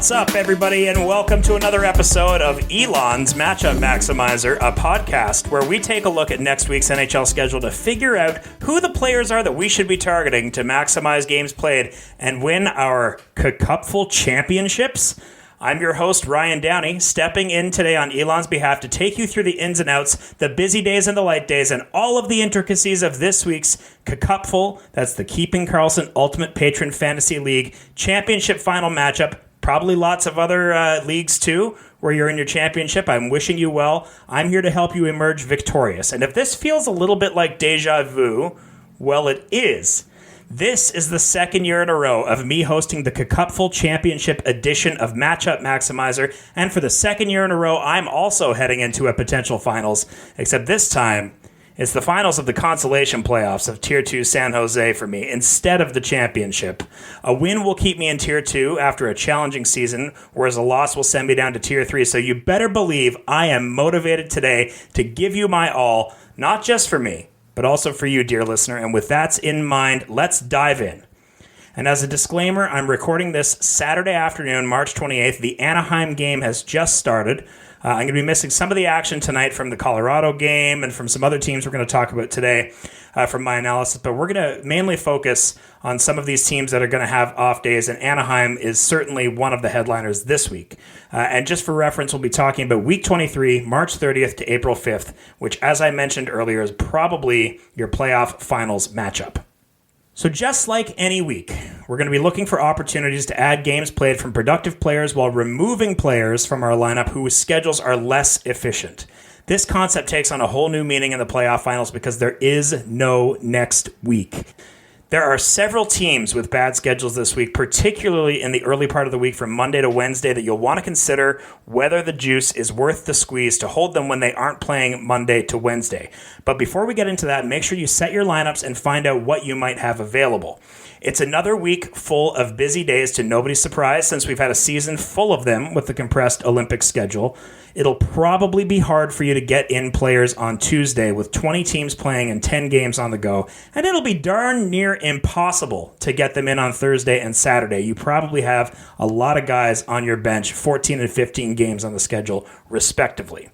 What's up, everybody, and welcome to another episode of Elon's Matchup Maximizer, a podcast where we take a look at next week's NHL schedule to figure out who the players are that we should be targeting to maximize games played and win our Cupful championships. I'm your host, Ryan Downey, stepping in today on Elon's behalf to take you through the ins and outs, the busy days and the light days, and all of the intricacies of this week's Cupful. That's the Keeping Karlsson Ultimate Patron Fantasy League championship final matchup. Probably lots of other leagues, too, where you're in your championship. I'm wishing you well. I'm here to help you emerge victorious. And if this feels a little bit like deja vu, well, it is. This is the second year in a row of me hosting the Cupful Championship edition of Matchup Maximizer. And for the second year in a row, I'm also heading into a potential finals, except this time, it's the finals of the consolation playoffs of Tier 2 San Jose for me, instead of the championship. A win will keep me in Tier 2 after a challenging season, whereas a loss will send me down to Tier 3. So you better believe I am motivated today to give you my all, not just for me, but also for you, dear listener. And with that in mind, let's dive in. And as a disclaimer, I'm recording this Saturday afternoon, March 28th. The Anaheim game has just started. I'm going to be missing some of the action tonight from the Colorado game and from some other teams we're going to talk about today from my analysis. But we're going to mainly focus on some of these teams that are going to have off days. And Anaheim is certainly one of the headliners this week. And just for reference, we'll be talking about Week 23, March 30th to April 5th, which, as I mentioned earlier, is probably your playoff finals matchup. So just like any week, we're going to be looking for opportunities to add games played from productive players while removing players from our lineup whose schedules are less efficient. This concept takes on a whole new meaning in the playoff finals because there is no next week. There are several teams with bad schedules this week, particularly in the early part of the week from Monday to Wednesday, that you'll want to consider whether the juice is worth the squeeze to hold them when they aren't playing Monday to Wednesday. But before we get into that, make sure you set your lineups and find out what you might have available. It's another week full of busy days to nobody's surprise since we've had a season full of them with the compressed Olympic schedule. It'll probably be hard for you to get in players on Tuesday with 20 teams playing and 10 games on the go, and it'll be darn near impossible to get them in on Thursday and Saturday. You probably have a lot of guys on your bench, 14 and 15 games on the schedule, respectively.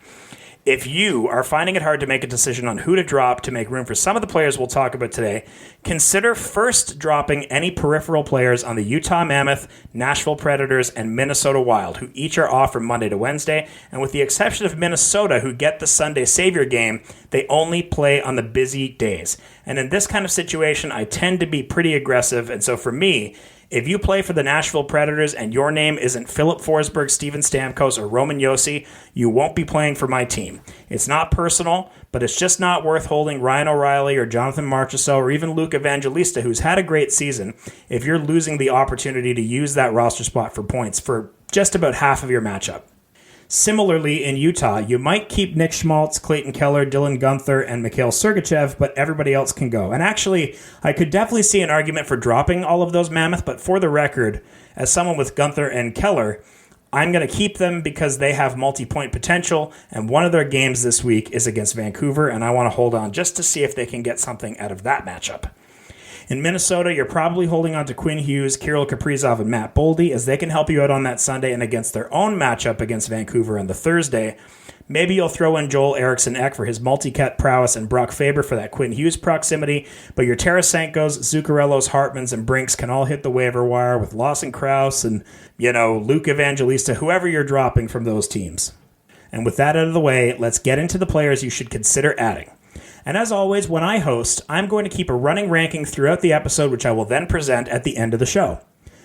If you are finding it hard to make a decision on who to drop to make room for some of the players we'll talk about today, consider first dropping any peripheral players on the Utah Mammoth, Nashville Predators, and Minnesota Wild, who each are off from Monday to Wednesday. And with the exception of Minnesota, who get the Sunday Savior game, they only play on the busy days. And in this kind of situation, I tend to be pretty aggressive. And so for me, if you play for the Nashville Predators and your name isn't Philip Forsberg, Steven Stamkos, or Roman Josi, you won't be playing for my team. It's not personal, but it's just not worth holding Ryan O'Reilly or Jonathan Marchessault or even Luke Evangelista, who's had a great season, if you're losing the opportunity to use that roster spot for points for just about half of your matchup. Similarly, in Utah, you might keep Nick Schmaltz, Clayton Keller, Dylan Guenther, and Mikhail Sergachev, but everybody else can go. And actually, I could definitely see an argument for dropping all of those Mammoth, but for the record, as someone with Guenther and Keller, I'm going to keep them because they have multi-point potential, and one of their games this week is against Vancouver, and I want to hold on just to see if they can get something out of that matchup. In Minnesota, you're probably holding on to Quinn Hughes, Kirill Kaprizov, and Matt Boldy as they can help you out on that Sunday and against their own matchup against Vancouver on the Thursday. Maybe you'll throw in Joel Eriksson-Ek for his multi-cut prowess and Brock Faber for that Quinn Hughes proximity, but your Tarasenkos, Zuccarellos, Hartmans, and Brinks can all hit the waiver wire with Lawson Krause and, Luke Evangelista, whoever you're dropping from those teams. And with that out of the way, let's get into the players you should consider adding. And as always, when I host, I'm going to keep a running ranking throughout the episode, which I will then present at the end of the show.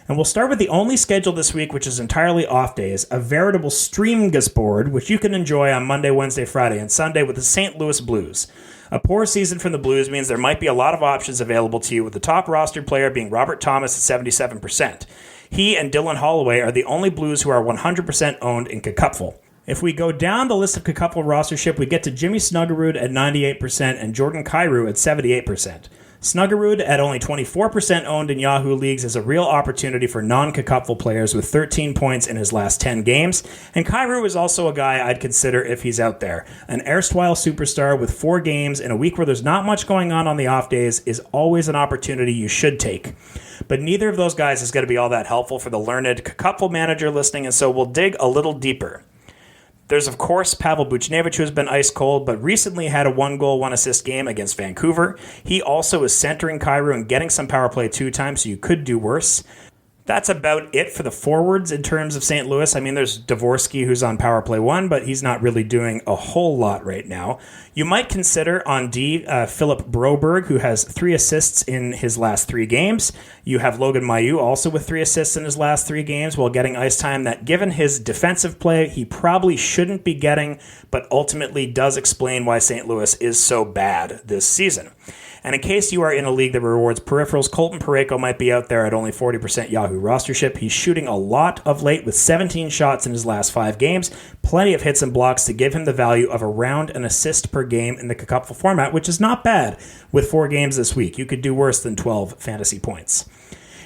And we'll start with the only schedule this week, which is entirely off days, a veritable smorgasbord, which you can enjoy on Monday, Wednesday, Friday, and Sunday with the St. Louis Blues. A poor season from the Blues means there might be a lot of options available to you, with the top rostered player being Robert Thomas at 77%. He and Dylan Holloway are the only Blues who are 100% owned in Cupful. If we go down the list of Cupful rostership, we get to Jimmy Snuggerud at 98% and Jordan Kyrou at 78%. Snuggerud, at only 24% owned in Yahoo leagues, is a real opportunity for non-Cacupful players with 13 points in his last 10 games. And Kyrou is also a guy I'd consider if he's out there. An erstwhile superstar with 4 games in a week where there's not much going on the off days is always an opportunity you should take. But neither of those guys is going to be all that helpful for the learned Cacupful manager listening, and so we'll dig a little deeper. There's, of course, Pavel Buchnevich, who has been ice cold, but recently had a 1-goal, 1-assist game against Vancouver. He also is centering Kyrou and getting some power play 2 times, so you could do worse. That's about it for the forwards in terms of St. Louis. I mean, there's Dvorsky, who's on power play 1, but he's not really doing a whole lot right now. You might consider on D, Philip Broberg, who has 3 assists in his last 3 games. You have Logan Mailloux also with 3 assists in his last 3 games while getting ice time that, given his defensive play, he probably shouldn't be getting, but ultimately does explain why St. Louis is so bad this season. And in case you are in a league that rewards peripherals, Colton Parayko might be out there at only 40% Yahoo rostership. He's shooting a lot of late with 17 shots in his last 5 games, plenty of hits and blocks to give him the value of around an assist per game in the Cacupful format, which is not bad with 4 games this week. You could do worse than 12 fantasy points.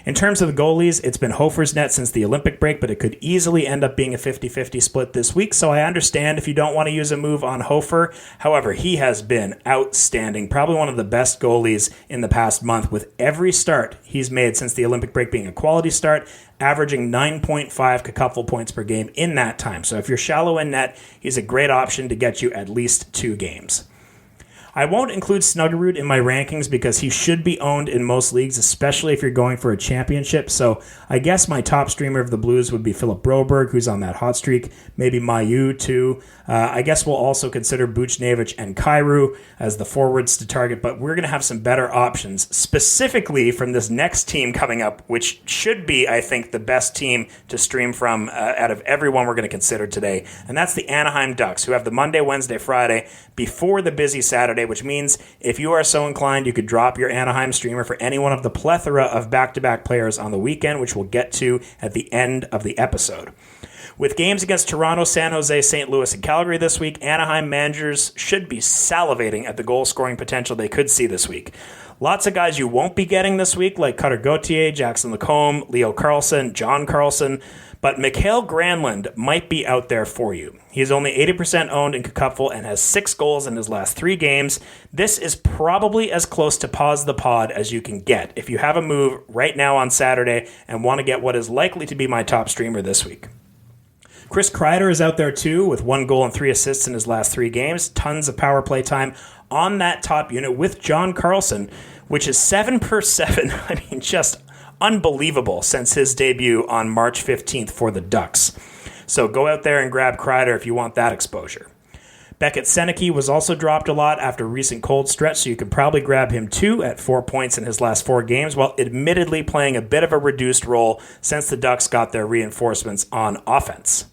In terms of the goalies, it's been Hofer's net since the Olympic break, but it could easily end up being a 50-50 split this week, so I understand if you don't want to use a move on Hofer. However, he has been outstanding, probably one of the best goalies in the past month, with every start he's made since the Olympic break being a quality start, averaging 9.5 Cacupful points per game in that time. So if you're shallow in net, he's a great option to get you at least 2 games. I won't include Snuggerud in my rankings because he should be owned in most leagues, especially if you're going for a championship. So I guess my top streamer of the Blues would be Philip Broberg, who's on that hot streak. Maybe Mailloux, too. I guess we'll also consider Buchnevich and Kyrou as the forwards to target, but we're going to have some better options, specifically from this next team coming up, which should be, I think, the best team to stream from out of everyone we're going to consider today. And that's the Anaheim Ducks, who have the Monday, Wednesday, Friday before the busy Saturday, which means if you are so inclined, you could drop your Anaheim streamer for any one of the plethora of back-to-back players on the weekend, which we'll get to at the end of the episode. With games against Toronto, San Jose, St. Louis, and Calgary this week, Anaheim managers should be salivating at the goal-scoring potential they could see this week. Lots of guys you won't be getting this week, like Cutter Gauthier, Jackson Lacombe, Leo Carlson, John Carlson, but Mikael Granlund might be out there for you. He is only 80% owned in Cacupful and has 6 goals in his last 3 games. This is probably as close to pause the pod as you can get if you have a move right now on Saturday and want to get what is likely to be my top streamer this week. Chris Kreider is out there too with 1 goal and 3 assists in his last 3 games. Tons of power play time on that top unit with John Carlson, which is 7 per 7. I mean, just unbelievable since his debut on March 15th for the Ducks. So go out there and grab Kreider if you want that exposure. Beckett Seneke was also dropped a lot after a recent cold stretch, so you could probably grab him too at 4 points in his last 4 games, while admittedly playing a bit of a reduced role since the Ducks got their reinforcements on offense.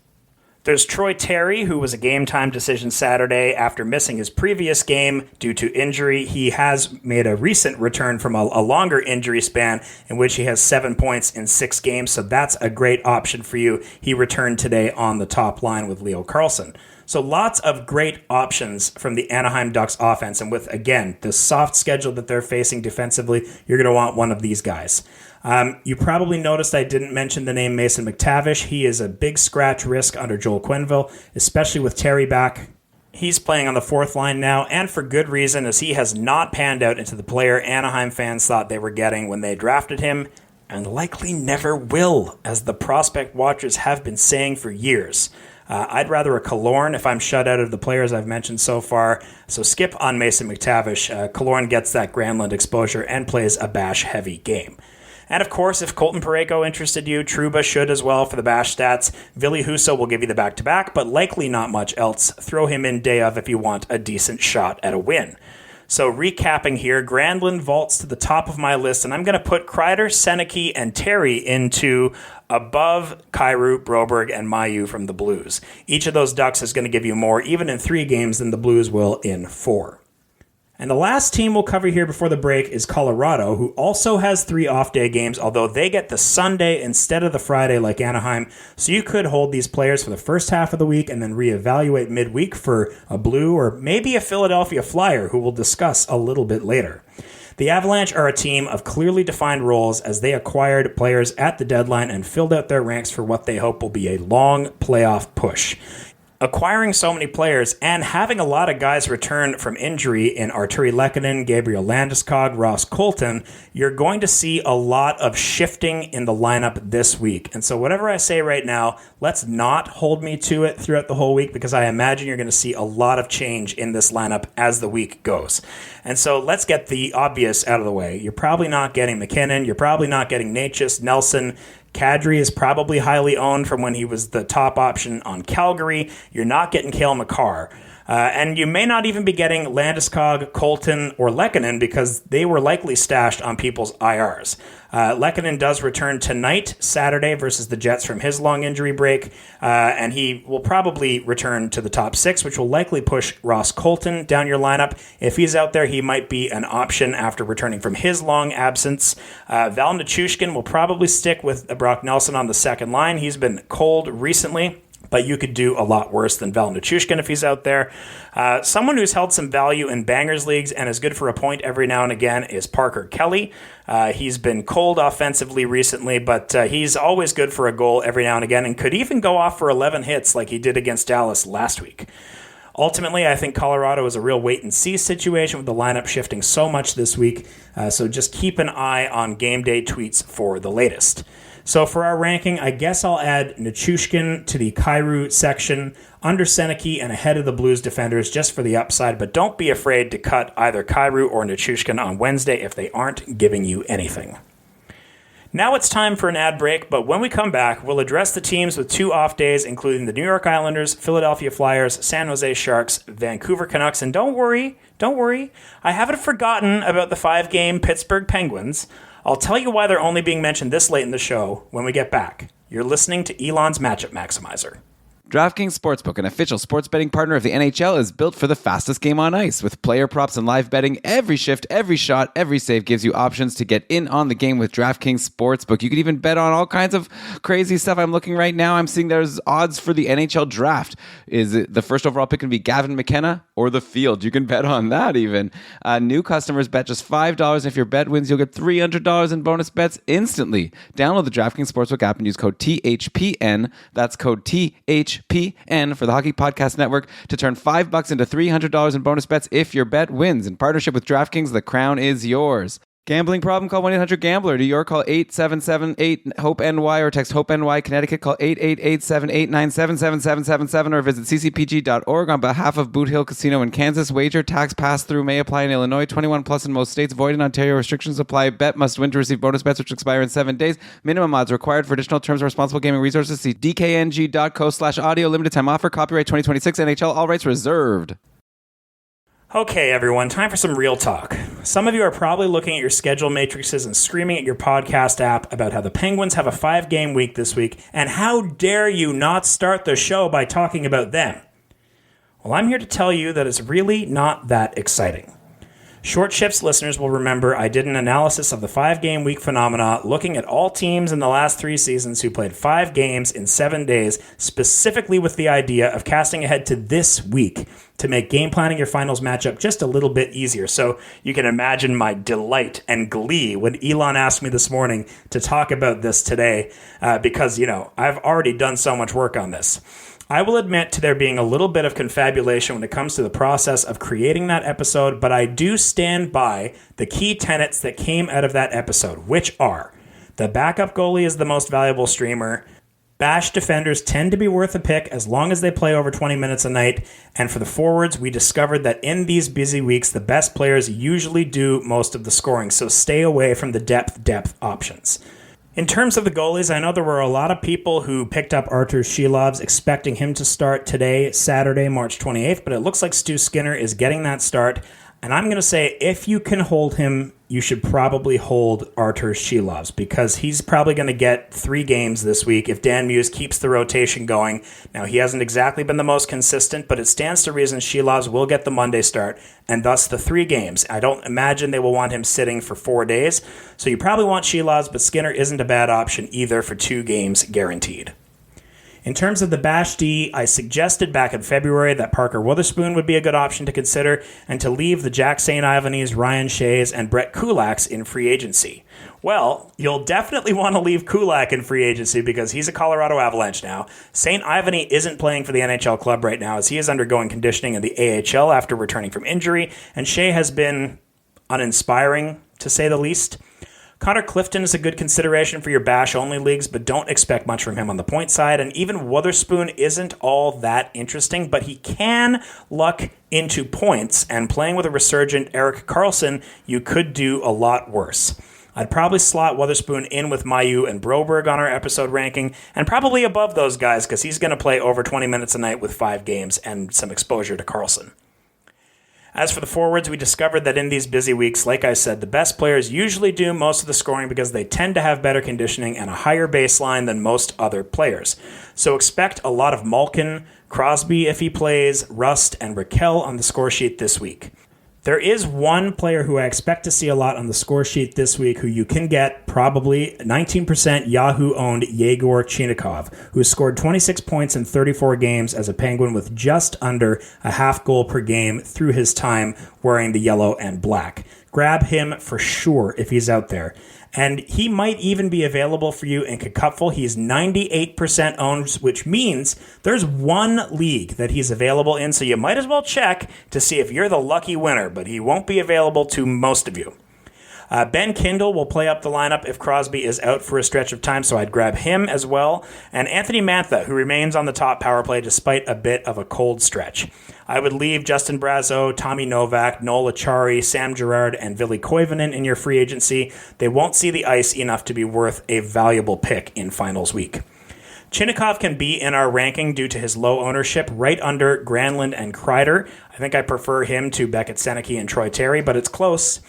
There's Troy Terry, who was a game-time decision Saturday after missing his previous game due to injury. He has made a recent return from a longer injury span in which he has 7 points in 6 games, so that's a great option for you. He returned today on the top line with Leo Carlson. So lots of great options from the Anaheim Ducks offense, and with, again, the soft schedule that they're facing defensively, you're going to want one of these guys. You probably noticed I didn't mention the name Mason McTavish. He is a big scratch risk under Joel Quenneville, especially with Terry back. He's playing on the 4th line now, and for good reason, as he has not panned out into the player Anaheim fans thought they were getting when they drafted him, and likely never will, as the prospect watchers have been saying for years. I'd rather a Killorn if I'm shut out of the players I've mentioned so far, so skip on Mason McTavish. Killorn gets that Granlund exposure and plays a bash-heavy game. And of course, if Colton Parayko interested you, Trouba should as well for the bash stats. Ville Husso will give you the back-to-back, but likely not much else. Throw him in day of if you want a decent shot at a win. So recapping here, Granlund vaults to the top of my list, and I'm going to put Kreider, Seneke, and Terry into above Kyrou, Broberg, and Mailloux from the Blues. Each of those Ducks is going to give you more, even in 3 games, than the Blues will in 4. And the last team we'll cover here before the break is Colorado, who also has 3 off-day games, although they get the Sunday instead of the Friday like Anaheim. So you could hold these players for the first half of the week and then reevaluate midweek for a Blue or maybe a Philadelphia Flyer, who we'll discuss a little bit later. The Avalanche are a team of clearly defined roles as they acquired players at the deadline and filled out their ranks for what they hope will be a long playoff push. Acquiring so many players and having a lot of guys return from injury in Artturi Lehkonen, Gabriel Landeskog, Ross Colton, you're going to see a lot of shifting in the lineup this week. And so whatever I say right now, let's not hold me to it throughout the whole week, because I imagine you're going to see a lot of change in this lineup as the week goes. And so let's get the obvious out of the way. You're probably not getting McKinnon. You're probably not getting Necas, Nelson. Kadri is probably highly owned from when he was the top option on Calgary. You're not getting Cale Makar. And you may not even be getting Landeskog, Colton, or Lehkonen, because they were likely stashed on people's IRs. Lehkonen does return tonight, Saturday, versus the Jets from his long injury break, and he will probably return to the top 6, which will likely push Ross Colton down your lineup. If he's out there, he might be an option after returning from his long absence. Val Nichushkin will probably stick with Brock Nelson on the second line. He's been cold recently, but you could do a lot worse than Val Nichushkin if he's out there. Someone who's held some value in bangers leagues and is good for a point every now and again is Parker Kelly. He's been cold offensively recently, but he's always good for a goal every now and again and could even go off for 11 hits like he did against Dallas last week. Ultimately, I think Colorado is a real wait-and-see situation with the lineup shifting so much this week, so just keep an eye on game day tweets for the latest. So for our ranking, I guess I'll add Nichushkin to the Kyrou section, under Seneke and ahead of the Blues defenders just for the upside, but don't be afraid to cut either Kyrou or Nichushkin on Wednesday if they aren't giving you anything. Now it's time for an ad break, but when we come back, we'll address the teams with 2 off days, including the New York Islanders, Philadelphia Flyers, San Jose Sharks, Vancouver Canucks, and don't worry, I haven't forgotten about the 5-game Pittsburgh Penguins. I'll tell you why they're only being mentioned this late in the show when we get back. You're listening to Elon's Matchup Maximizer. DraftKings Sportsbook, an official sports betting partner of the NHL, is built for the fastest game on ice. With player props and live betting, every shift, every shot, every save gives you options to get in on the game with DraftKings Sportsbook. You can even bet on all kinds of crazy stuff. I'm looking right now. I'm seeing there's odds for the NHL draft. Is it the first overall pick going to be Gavin McKenna or the field? You can bet on that even. New customers bet just $5. And if your bet wins, you'll get $300 in bonus bets instantly. Download the DraftKings Sportsbook app and use code THPN. That's code THPN for the Hockey Podcast Network to turn $5 into $300 in bonus bets if your bet wins. In partnership with DraftKings, the crown is yours. Gambling problem? Call 1-800-GAMBLER. New York, call 877-8-HOPE-NY or text HOPE-NY. Connecticut, call 888-789-777777 or visit ccpg.org. On behalf of Boot Hill Casino in Kansas, wager, tax, pass-through may apply in Illinois. 21 plus in most states. Void in Ontario. Restrictions apply. Bet must win to receive bonus bets which expire in 7 days. Minimum odds required. For additional terms and responsible gaming resources, see dkng.co/audio. Limited time offer. Copyright 2026 NHL. All rights reserved. Okay, everyone, time for some real talk. Some of you are probably looking at your schedule matrices and screaming at your podcast app about how the Penguins have a 5-game week this week, and how dare you not start the show by talking about them? Well, I'm here to tell you that it's really not that exciting. Short Shifts listeners will remember I did an analysis of the 5-game week phenomena, looking at all teams in the last 3 seasons who played 5 games in 7 days, specifically with the idea of casting ahead to this week to make game planning your finals matchup just a little bit easier. So you can imagine my delight and glee when Elon asked me this morning to talk about this today, because, I've already done so much work on this. I will admit to there being a little bit of confabulation when it comes to the process of creating that episode, but I do stand by the key tenets that came out of that episode, which are: the backup goalie is the most valuable streamer, Bash defenders tend to be worth a pick as long as they play over 20 minutes a night, and for the forwards, we discovered that in these busy weeks, the best players usually do most of the scoring, so stay away from the depth options. In terms of the goalies, I know there were a lot of people who picked up Artur Shilovs expecting him to start today, Saturday, March 28th, but it looks like Stu Skinner is getting that start. And I'm going to say, if you can hold him, you should probably hold Artur Shilovs, because he's probably going to get 3 games this week if Dan Muse keeps the rotation going. Now, he hasn't exactly been the most consistent, but it stands to reason Shilovs will get the Monday start, and thus the 3 games. I don't imagine they will want him sitting for 4 days, so you probably want Shilovs, but Skinner isn't a bad option either for 2 games guaranteed. In terms of the Bash D, I suggested back in February that Parker Wotherspoon would be a good option to consider and to leave the Jack St. Ivany's, Ryan Shays, and Brett Kulaks in free agency. Well, you'll definitely want to leave Kulak in free agency because he's a Colorado Avalanche now. St. Ivany isn't playing for the NHL club right now as he is undergoing conditioning in the AHL after returning from injury, and Shea has been uninspiring, to say the least. Connor Clifton is a good consideration for your Bash-only leagues, but don't expect much from him on the point side. And even Wotherspoon isn't all that interesting, but he can luck into points. And playing with a resurgent Erik Karlsson, you could do a lot worse. I'd probably slot Wotherspoon in with Mailloux and Broberg on our episode ranking, and probably above those guys because he's going to play over 20 minutes a night with 5 games and some exposure to Karlsson. As for the forwards, we discovered that in these busy weeks, like I said, the best players usually do most of the scoring because they tend to have better conditioning and a higher baseline than most other players. So expect a lot of Malkin, Crosby if he plays, Rust, and Raquel on the score sheet this week. There is one player who I expect to see a lot on the score sheet this week who you can get, probably 19% Yahoo-owned Yegor Chinakhov, who has scored 26 points in 34 games as a Penguin with just under a half goal per game through his time wearing the yellow and black. Grab him for sure if he's out there. And he might even be available for you in Cupful. He's 98% owned, which means there's one league that he's available in, so you might as well check to see if you're the lucky winner, but he won't be available to most of you. Ben Kindle will play up the lineup if Crosby is out for a stretch of time, so I'd grab him as well. And Anthony Mantha, who remains on the top power play despite a bit of a cold stretch. I would leave Justin Brazeau, Tommy Novak, Noel Acciari, Sam Girard, and Ville Koivunen in your free agency. They won't see the ice enough to be worth a valuable pick in finals week. Chinakhov can be in our ranking due to his low ownership, right under Granlund and Kreider. I think I prefer him to Beckett Seneke and Troy Terry, but it's close.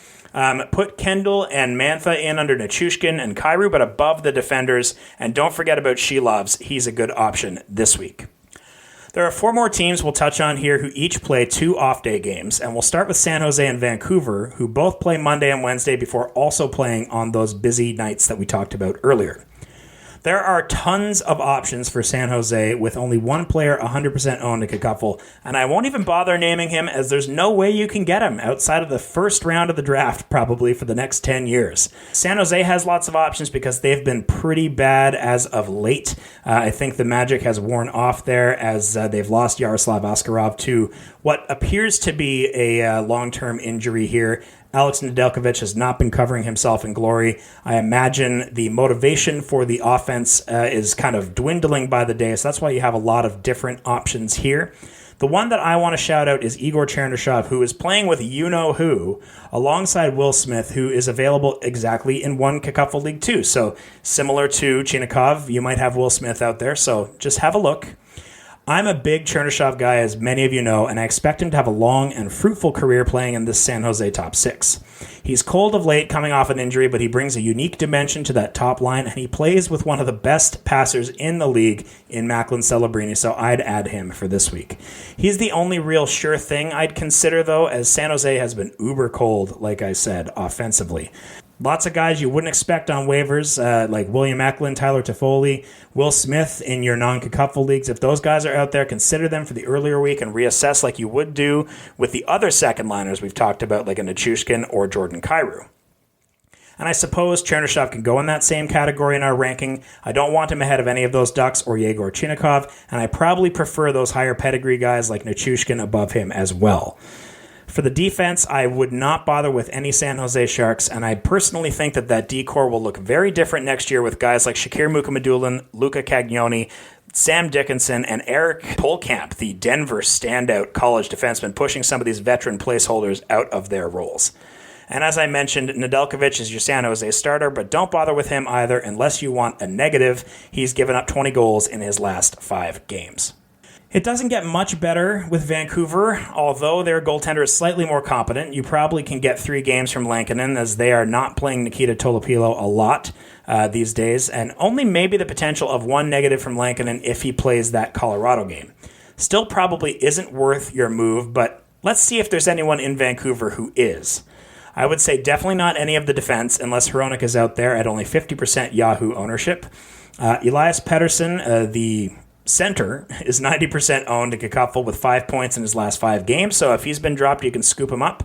Put Kendall and Mantha in under Nichushkin and Kyrou, but above the defenders. And don't forget about Shilovs. He's a good option this week. There are 4 more teams we'll touch on here who each play 2 off-day games, and we'll start with San Jose and Vancouver, who both play Monday and Wednesday before also playing on those busy nights that we talked about earlier. There are tons of options for San Jose with only one player 100% owned in Cupful, and I won't even bother naming him as there's no way you can get him outside of the first round of the draft probably for the next 10 years. San Jose has lots of options because they've been pretty bad as of late. I think the magic has worn off there as they've lost Yaroslav Askarov to what appears to be a long-term injury here. Alex Nedeljkovic has not been covering himself in glory. I imagine the motivation for the offense is kind of dwindling by the day, so that's why you have a lot of different options here. The one that I want to shout out is Igor Chernyshov, who is playing with you-know-who, alongside Will Smith, who is available exactly in one Cupful League too. So similar to Chinakhov, you might have Will Smith out there, so just have a look. I'm a big Chernyshov guy, as many of you know, and I expect him to have a long and fruitful career playing in this San Jose top 6. He's cold of late, coming off an injury, but he brings a unique dimension to that top line, and he plays with one of the best passers in the league in Macklin Celebrini, so I'd add him for this week. He's the only real sure thing I'd consider, though, as San Jose has been uber cold, like I said, offensively. Lots of guys you wouldn't expect on waivers, like William Eklund, Tyler Toffoli, Will Smith in your non-Cupful leagues. If those guys are out there, consider them for the earlier week and reassess like you would do with the other second liners we've talked about, like a Nichushkin or Jordan Kyrou. And I suppose Chernyshov can go in that same category in our ranking. I don't want him ahead of any of those Ducks or Yegor Chinakhov, and I probably prefer those higher pedigree guys like Nichushkin above him as well. For the defense, I would not bother with any San Jose Sharks, and I personally think that D-core will look very different next year with guys like Shakir Mukhamadullin, Luca Cagnoni, Sam Dickinson, and Eric Polkamp, the Denver standout college defenseman, pushing some of these veteran placeholders out of their roles. And as I mentioned, Nedeljkovic is your San Jose starter, but don't bother with him either unless you want a negative. He's given up 20 goals in his last 5 games. It doesn't get much better with Vancouver, although their goaltender is slightly more competent. You probably can get 3 games from Lankinen, as they are not playing Nikita Tolopilo a lot these days, and only maybe the potential of 1 negative from Lankinen if he plays that Colorado game. Still probably isn't worth your move, but let's see if there's anyone in Vancouver who is. I would say definitely not any of the defense, unless Hronek is out there at only 50% Yahoo ownership. Elias Pettersson, the center is 90% owned in Cacupful with 5 points in his last 5 games, so if he's been dropped, you can scoop him up.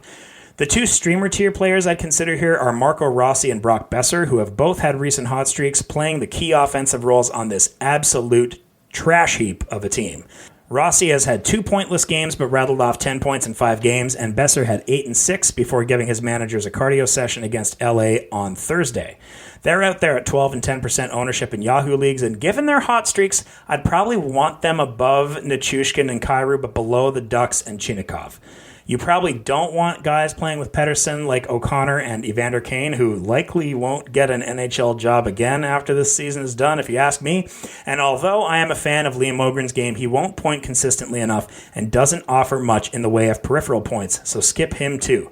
The 2 streamer tier players I'd consider here are Marco Rossi and Brock Besser, who have both had recent hot streaks, playing the key offensive roles on this absolute trash heap of a team. Rossi has had 2 pointless games but rattled off 10 points in 5 games, and Besser had 8 and 6 before giving his managers a cardio session against LA on Thursday. They're out there at 12 and 10% ownership in Yahoo leagues, and given their hot streaks, I'd probably want them above Nichushkin and Kyrou, but below the Ducks and Chinnikov. You probably don't want guys playing with Pettersson like O'Connor and Evander Kane, who likely won't get an NHL job again after this season is done, if you ask me. And although I am a fan of Liam Ogren's game, he won't point consistently enough and doesn't offer much in the way of peripheral points, so skip him too.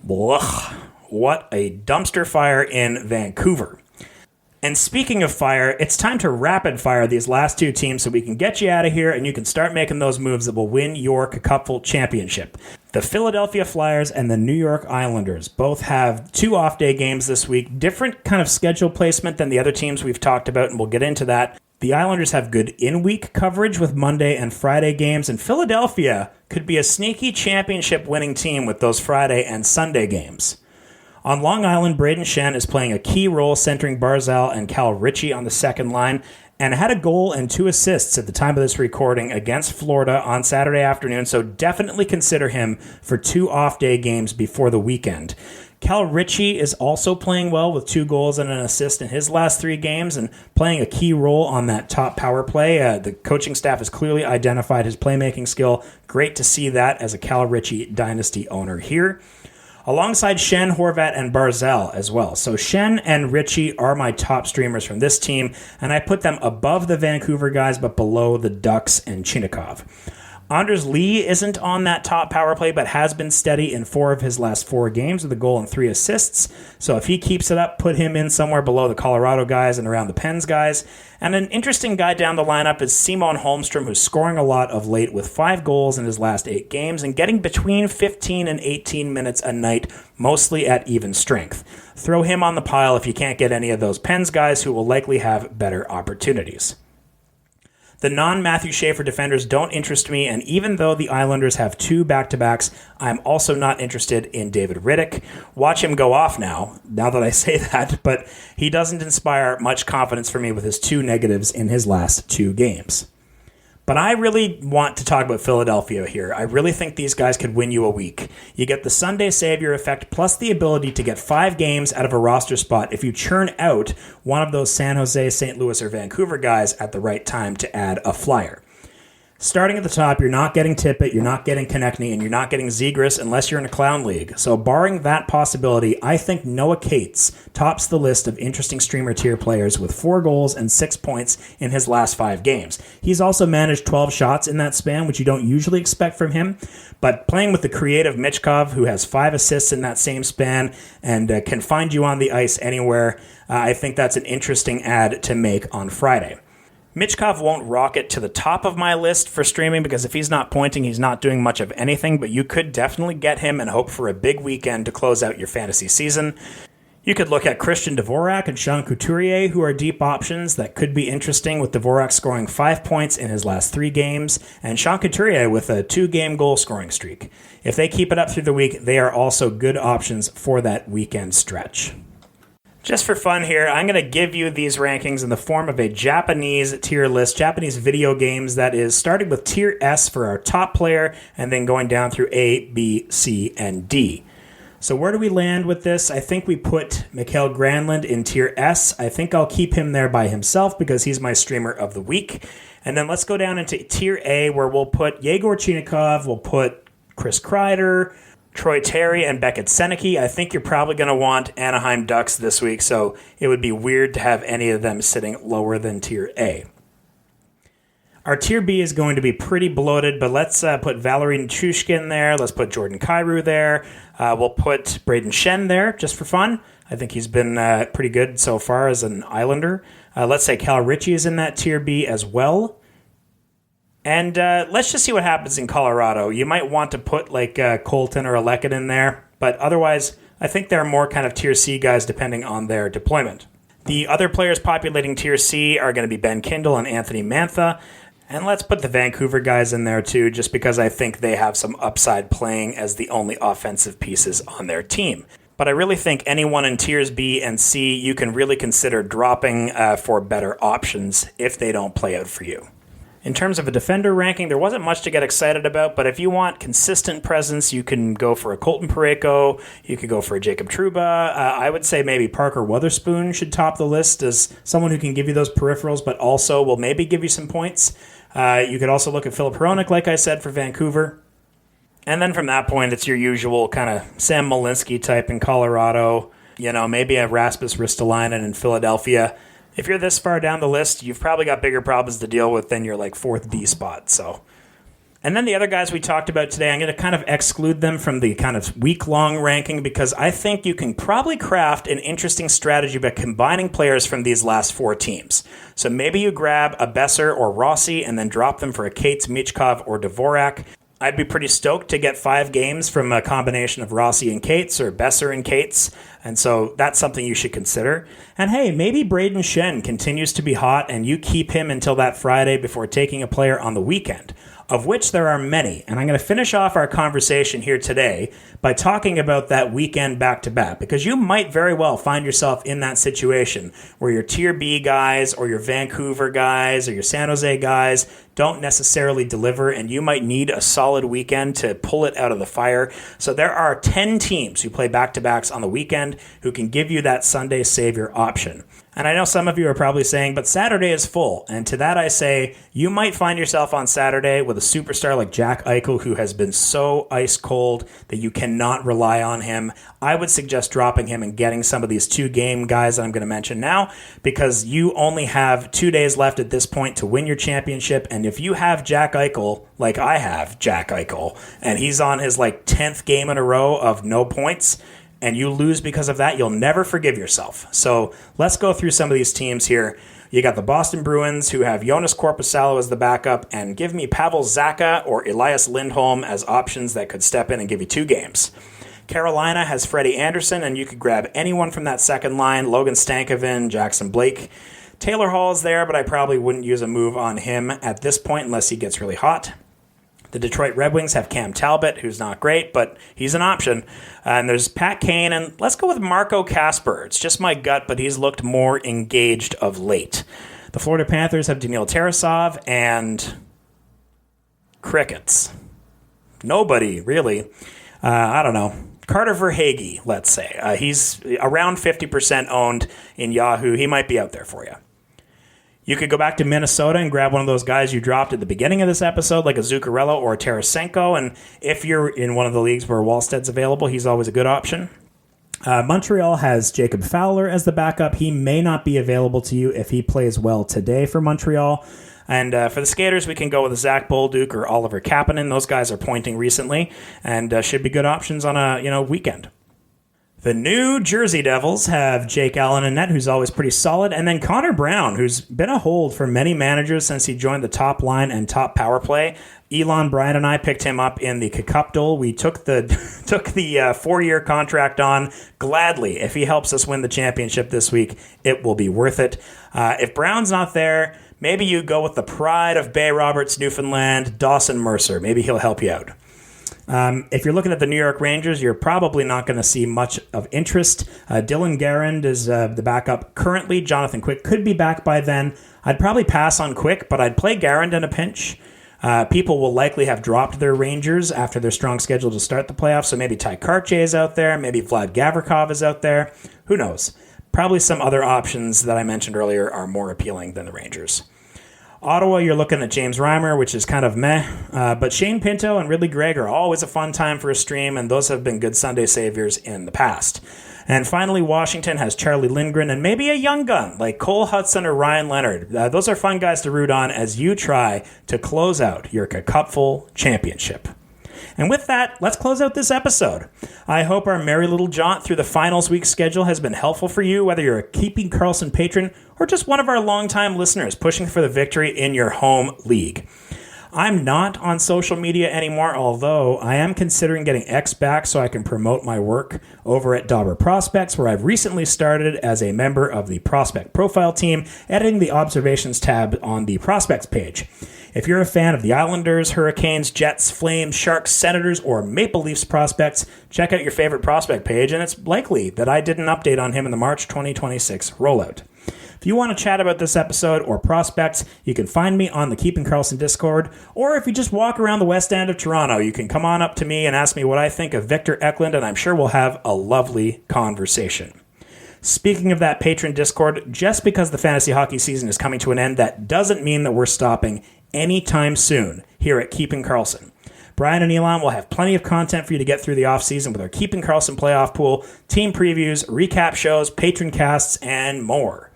Blah. What a dumpster fire in Vancouver. And speaking of fire, it's time to rapid fire these last 2 teams so we can get you out of here and you can start making those moves that will win your Cupful championship. The Philadelphia Flyers and the New York Islanders both have 2 off-day games this week. Different kind of schedule placement than the other teams we've talked about, and we'll get into that. The Islanders have good in-week coverage with Monday and Friday games, and Philadelphia could be a sneaky championship-winning team with those Friday and Sunday games. On Long Island, Braden Shen is playing a key role centering Barzal and Cal Ritchie on the second line, and had a goal and 2 assists at the time of this recording against Florida on Saturday afternoon, so definitely consider him for 2 off-day games before the weekend. Cal Ritchie is also playing well with 2 goals and an assist in his last 3 games and playing a key role on that top power play. The coaching staff has clearly identified his playmaking skill. Great to see that as a Cal Ritchie dynasty owner here. Alongside Shen, Horvat, and Barzal as well. So Shen and Ritchie are my top streamers from this team, and I put them above the Vancouver guys but below the Ducks and Chinnikov. Anders Lee isn't on that top power play, but has been steady in 4 of his last 4 games with a goal and 3 assists. So if he keeps it up, put him in somewhere below the Colorado guys and around the Pens guys. And an interesting guy down the lineup is Simon Holmstrom, who's scoring a lot of late with 5 goals in his last 8 games and getting between 15 and 18 minutes a night, mostly at even strength. Throw him on the pile if you can't get any of those Pens guys who will likely have better opportunities. The non-Matthew Schaefer defenders don't interest me, and even though the Islanders have 2 back-to-backs, I'm also not interested in David Rittich. Watch him go off now that I say that, but he doesn't inspire much confidence for me with his 2 negatives in his last 2 games. But I really want to talk about Philadelphia here. I really think these guys could win you a week. You get the Sunday savior effect plus the ability to get 5 games out of a roster spot if you churn out one of those San Jose, St. Louis, or Vancouver guys at the right time to add a flyer. Starting at the top, you're not getting Tippett, you're not getting Konechny, and you're not getting Zegras unless you're in a clown league. So barring that possibility, I think Noah Cates tops the list of interesting streamer tier players with 4 goals and 6 points in his last 5 games. He's also managed 12 shots in that span, which you don't usually expect from him. But playing with the creative Michkov, who has 5 assists in that same span and can find you on the ice anywhere, I think that's an interesting add to make on Friday. Michkov won't rocket to the top of my list for streaming because if he's not pointing, he's not doing much of anything, but you could definitely get him and hope for a big weekend to close out your fantasy season. You could look at Christian Dvorak and Sean Couturier, who are deep options that could be interesting, with Dvorak scoring 5 points in his last 3 games, and Sean Couturier with a 2-game goal-scoring streak. If they keep it up through the week, they are also good options for that weekend stretch. Just for fun here, I'm going to give you these rankings in the form of a Japanese tier list, Japanese video games, that is starting with tier S for our top player and then going down through A, B, C, and D. So where do we land with this? I think we put Mikael Granlund in tier S. I think I'll keep him there by himself because he's my streamer of the week. And then let's go down into tier A where we'll put Yegor Chinnikov, we'll put Chris Kreider, Troy Terry, and Beckett Seneke. I think you're probably going to want Anaheim Ducks this week, so it would be weird to have any of them sitting lower than tier A. Our tier B is going to be pretty bloated, but let's put Valeri Nichushkin there. Let's put Jordan Kyrou there. We'll put Braden Shen there just for fun. I think he's been pretty good so far as an Islander. Let's say Cal Ritchie is in that tier B as well. And let's just see what happens in Colorado. You might want to put like Colton or Alekid in there, but otherwise I think they're more kind of tier C guys depending on their deployment. The other players populating tier C are going to be Ben Kindle and Anthony Mantha. And let's put the Vancouver guys in there too, just because I think they have some upside playing as the only offensive pieces on their team. But I really think anyone in tiers B and C you can really consider dropping for better options if they don't play out for you. In terms of a defender ranking, there wasn't much to get excited about, but if you want consistent presence, you can go for a Colton Parayko, you could go for a Jacob Trouba. I would say maybe Parker Wotherspoon should top the list as someone who can give you those peripherals, but also will maybe give you some points. You could also look at Filip Hronek, like I said, for Vancouver. And then from that point, it's your usual kind of Sam Malinski type in Colorado, maybe a Rasmus Ristolainen in Philadelphia. If you're this far down the list, you've probably got bigger problems to deal with than your fourth D spot. And then the other guys we talked about today, I'm going to kind of exclude them from the kind of week-long ranking because I think you can probably craft an interesting strategy by combining players from these last 4 teams. So maybe you grab a Besser or Rossi and then drop them for a Cates, Michkov, or Dvorak. I'd be pretty stoked to get 5 games from a combination of Rossi and Cates or Besser and Cates, and so that's something you should consider. And hey, maybe Braden Shen continues to be hot and you keep him until that Friday before taking a player on the weekend, of which there are many. And I'm going to finish off our conversation here today by talking about that weekend back-to-back, because you might very well find yourself in that situation where your Tier B guys or your Vancouver guys or your San Jose guys don't necessarily deliver, and you might need a solid weekend to pull it out of the fire. So there are 10 teams who play back-to-backs on the weekend who can give you that Sunday savior option. And I know some of you are probably saying, but Saturday is full. And to that I say, you might find yourself on Saturday with a superstar like Jack Eichel, who has been so ice cold that you cannot rely on him. I would suggest dropping him and getting some of these 2-game guys that I'm going to mention now, because you only have 2 days left at this point to win your championship. And if you have Jack Eichel, like I have Jack Eichel, and he's on his 10th game in a row of no points, and you lose because of that, you'll never forgive yourself. So let's go through some of these teams here. You got the Boston Bruins, who have Jonas Korpisalo as the backup, and give me Pavel Zacha or Elias Lindholm as options that could step in and give you 2 games. Carolina has Freddie Anderson, and you could grab anyone from that second line, Logan Stankoven, Jackson Blake. Taylor Hall is there, but I probably wouldn't use a move on him at this point unless he gets really hot. The Detroit Red Wings have Cam Talbot, who's not great, but he's an option. And there's Pat Kane, and let's go with Marco Kasper. It's just my gut, but he's looked more engaged of late. The Florida Panthers have Daniil Tarasov and crickets. Nobody, really. I don't know. Carter Verhaeghe, let's say. He's around 50% owned in Yahoo. He might be out there for you. You could go back to Minnesota and grab one of those guys you dropped at the beginning of this episode, like a Zuccarello or a Tarasenko. And if you're in one of the leagues where Wallsted's available, he's always a good option. Montreal has Jacob Fowler as the backup. He may not be available to you if he plays well today for Montreal. And for the skaters, we can go with Zach Bolduc or Oliver Kapanen. Those guys are pointing recently and should be good options on a weekend. The New Jersey Devils have Jake Allen in net, who's always pretty solid, and then Connor Brown, who's been a hold for many managers since he joined the top line and top power play. Elon, Brian, and I picked him up in the Cupdole. We took the 4-year contract on gladly. If he helps us win the championship this week, it will be worth it. If Brown's not there, maybe you go with the pride of Bay Roberts, Newfoundland, Dawson Mercer. Maybe he'll help you out. If you're looking at the New York Rangers, you're probably not going to see much of interest. Dylan Garand is the backup currently. Jonathan Quick could be back by then. I'd probably pass on Quick, but I'd play Garand in a pinch. People will likely have dropped their Rangers after their strong schedule to start the playoffs, so maybe Ty Kartye is out there, maybe Vlad Gavrikov is out there. Who knows? Probably some other options that I mentioned earlier are more appealing than the Rangers. Ottawa, you're looking at James Reimer, which is kind of meh. But Shane Pinto and Ridley Gregg are always a fun time for a stream, and those have been good Sunday saviors in the past. And finally, Washington has Charlie Lindgren and maybe a young gun like Cole Hudson or Ryan Leonard. Those are fun guys to root on as you try to close out your Cupful championship. And with that, let's close out this episode. I hope our merry little jaunt through the finals week schedule has been helpful for you, whether you're a Keeping Karlsson patron or just one of our longtime listeners pushing for the victory in your home league. I'm not on social media anymore, although I am considering getting X back so I can promote my work over at Dauber Prospects, where I've recently started as a member of the Prospect Profile team, editing the Observations tab on the Prospects page. If you're a fan of the Islanders, Hurricanes, Jets, Flames, Sharks, Senators, or Maple Leafs prospects, check out your favorite prospect page, and it's likely that I did an update on him in the March 2026 rollout. If you want to chat about this episode or prospects, you can find me on the Keeping Karlsson Discord, or if you just walk around the West End of Toronto, you can come on up to me and ask me what I think of Victor Eklund, and I'm sure we'll have a lovely conversation. Speaking of that patron Discord, just because the fantasy hockey season is coming to an end, that doesn't mean that we're stopping anytime soon here at Keeping Karlsson. Brian and Elon will have plenty of content for you to get through the offseason with our Keeping Karlsson playoff pool, team previews, recap shows, patron casts, and more.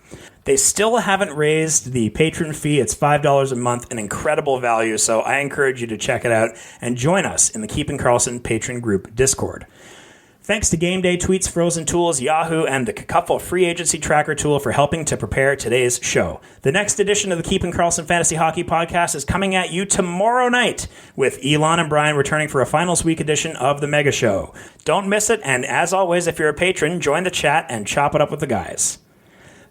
They still haven't raised the patron fee. It's $5 a month, an incredible value, so I encourage you to check it out and join us in the Keeping Karlsson patron group Discord. Thanks to Game Day Tweets, Frozen Tools, Yahoo, and the Kakuffle free agency tracker tool for helping to prepare today's show. The next edition of the Keeping Karlsson Fantasy Hockey Podcast is coming at you tomorrow night, with Elon and Brian returning for a finals week edition of the Mega Show. Don't miss it, and as always, if you're a patron, join the chat and chop it up with the guys.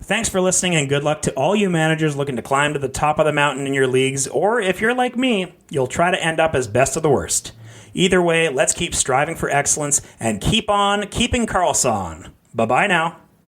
Thanks for listening, and good luck to all you managers looking to climb to the top of the mountain in your leagues, or if you're like me, you'll try to end up as best of the worst. Either way, let's keep striving for excellence and keep on keeping Karlsson. Bye-bye now.